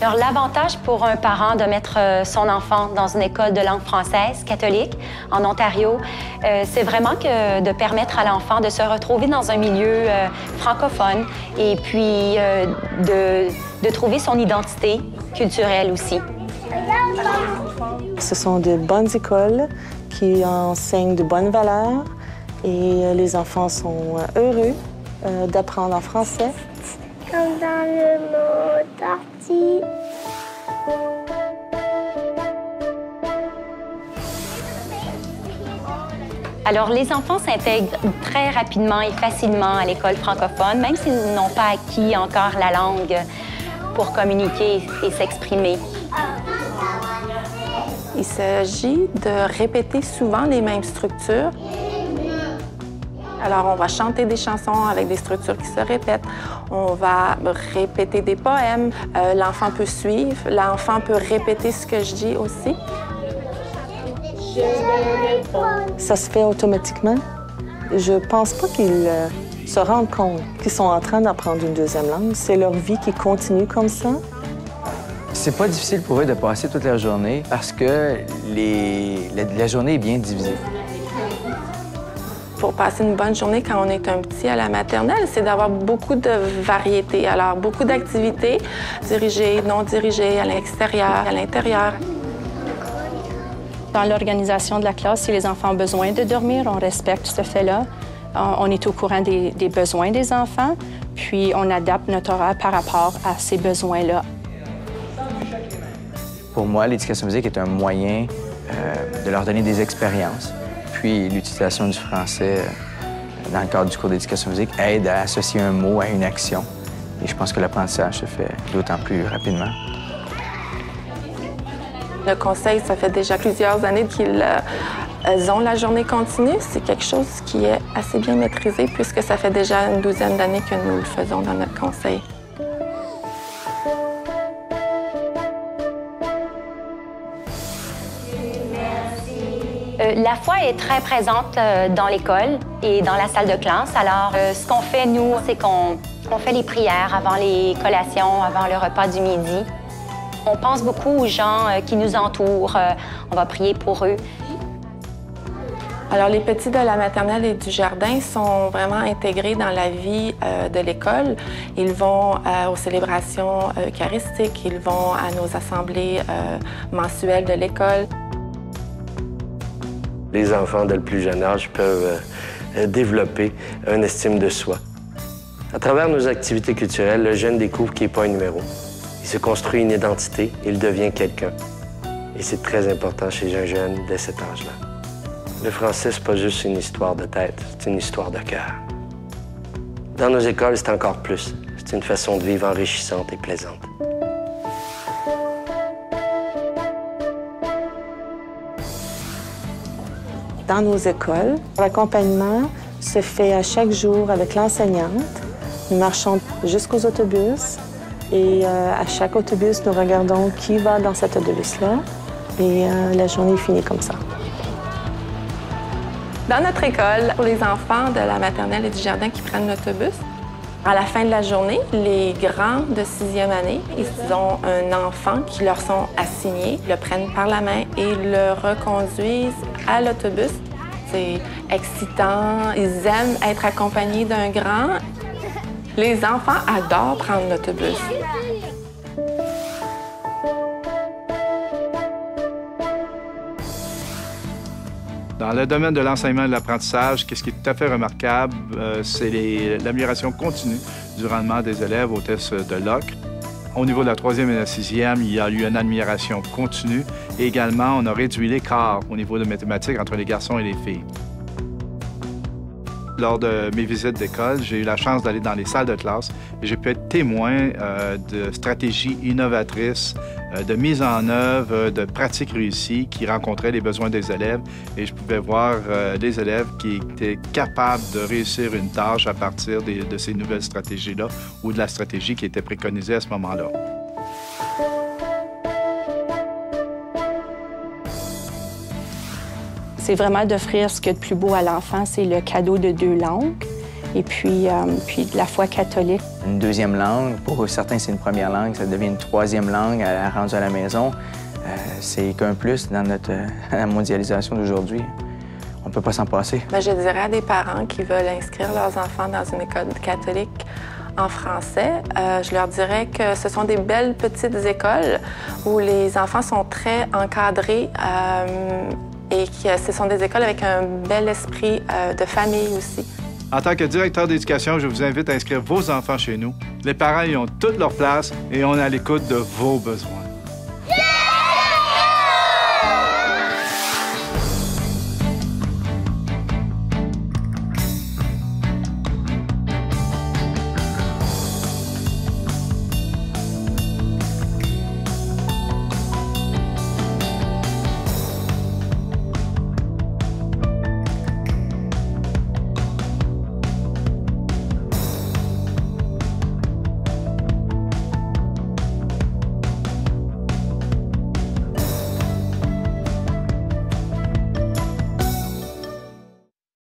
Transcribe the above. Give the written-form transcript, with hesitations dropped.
Alors, l'avantage pour un parent de mettre son enfant dans une école de langue française catholique en Ontario, c'est vraiment de permettre à l'enfant de se retrouver dans un milieu francophone et puis de trouver son identité culturelle aussi. Ce sont de bonnes écoles qui enseignent de bonnes valeurs et les enfants sont heureux d'apprendre en français. Comme dans le mot tortue. Alors, les enfants s'intègrent très rapidement et facilement à l'école francophone, même s'ils n'ont pas acquis encore la langue pour communiquer et s'exprimer. Il s'agit de répéter souvent les mêmes structures. Alors, on va chanter des chansons avec des structures qui se répètent. On va répéter des poèmes. L'enfant peut suivre. L'enfant peut répéter ce que je dis aussi. Ça se fait automatiquement. Je pense pas qu'ils se rendent compte qu'ils sont en train d'apprendre une deuxième langue. C'est leur vie qui continue comme ça. C'est pas difficile pour eux de passer toute la journée parce que la journée est bien divisée. Pour passer une bonne journée quand on est un petit à la maternelle, c'est d'avoir beaucoup de variétés. Alors, beaucoup d'activités, dirigées, non dirigées, à l'extérieur, à l'intérieur. Dans l'organisation de la classe, si les enfants ont besoin de dormir, on respecte ce fait-là. On est au courant des besoins des enfants, puis on adapte notre horaire par rapport à ces besoins-là. Pour moi, l'éducation physique est un moyen de leur donner des expériences. Puis l'utilisation du français dans le cadre du cours d'éducation physique aide à associer un mot à une action. Et je pense que l'apprentissage se fait d'autant plus rapidement. Le conseil, ça fait déjà plusieurs années qu'ils ont la journée continue. C'est quelque chose qui est assez bien maîtrisé puisque ça fait déjà une douzaine d'années que nous le faisons dans notre conseil. La foi est très présente dans l'école et dans la salle de classe. Alors, ce qu'on fait, nous, c'est qu'on fait les prières avant les collations, avant le repas du midi. On pense beaucoup aux gens qui nous entourent. On va prier pour eux. Alors, les petits de la maternelle et du jardin sont vraiment intégrés dans la vie de l'école. Ils vont aux célébrations eucharistiques, ils vont à nos assemblées mensuelles de l'école. Les enfants, dès le plus jeune âge, peuvent développer une estime de soi. À travers nos activités culturelles, le jeune découvre qu'il n'est pas un numéro. Il se construit une identité, il devient quelqu'un. Et c'est très important chez un jeune dès cet âge-là. Le français, c'est pas juste une histoire de tête, c'est une histoire de cœur. Dans nos écoles, c'est encore plus. C'est une façon de vivre enrichissante et plaisante. Dans nos écoles, l'accompagnement se fait à chaque jour avec l'enseignante. Nous marchons jusqu'aux autobus et à chaque autobus, nous regardons qui va dans cet autobus-là et la journée finit comme ça. Dans notre école, pour les enfants de la maternelle et du jardin qui prennent l'autobus, à la fin de la journée, les grands de 6e année, ils ont un enfant qui leur sont assignés, le prennent par la main et le reconduisent à l'autobus. C'est excitant, ils aiment être accompagnés d'un grand. Les enfants adorent prendre l'autobus. Dans le domaine de l'enseignement et de l'apprentissage, ce qui est tout à fait remarquable, c'est l'amélioration continue du rendement des élèves au test de Locke. Au niveau de la 3e et de la 6e, il y a eu une amélioration continue. Et également, on a réduit l'écart au niveau de mathématiques entre les garçons et les filles. Lors de mes visites d'école, j'ai eu la chance d'aller dans les salles de classe et j'ai pu être témoin de stratégies innovatrices, de mise en œuvre, de pratiques réussies qui rencontraient les besoins des élèves. Et je pouvais voir des élèves qui étaient capables de réussir une tâche à partir de ces nouvelles stratégies-là ou de la stratégie qui était préconisée à ce moment-là. C'est vraiment d'offrir ce qu'il y a de plus beau à l'enfant, c'est le cadeau de 2 langues. Et puis la foi catholique. Une deuxième langue, pour certains, c'est une première langue, ça devient une troisième langue rendue à la maison. C'est qu'un plus dans la mondialisation d'aujourd'hui. On ne peut pas s'en passer. Bien, je dirais à des parents qui veulent inscrire leurs enfants dans une école catholique en français, je leur dirais que ce sont des belles petites écoles où les enfants sont très encadrés et que ce sont des écoles avec un bel esprit de famille aussi. En tant que directeur d'éducation, je vous invite à inscrire vos enfants chez nous. Les parents y ont toute leur place et on est à l'écoute de vos besoins.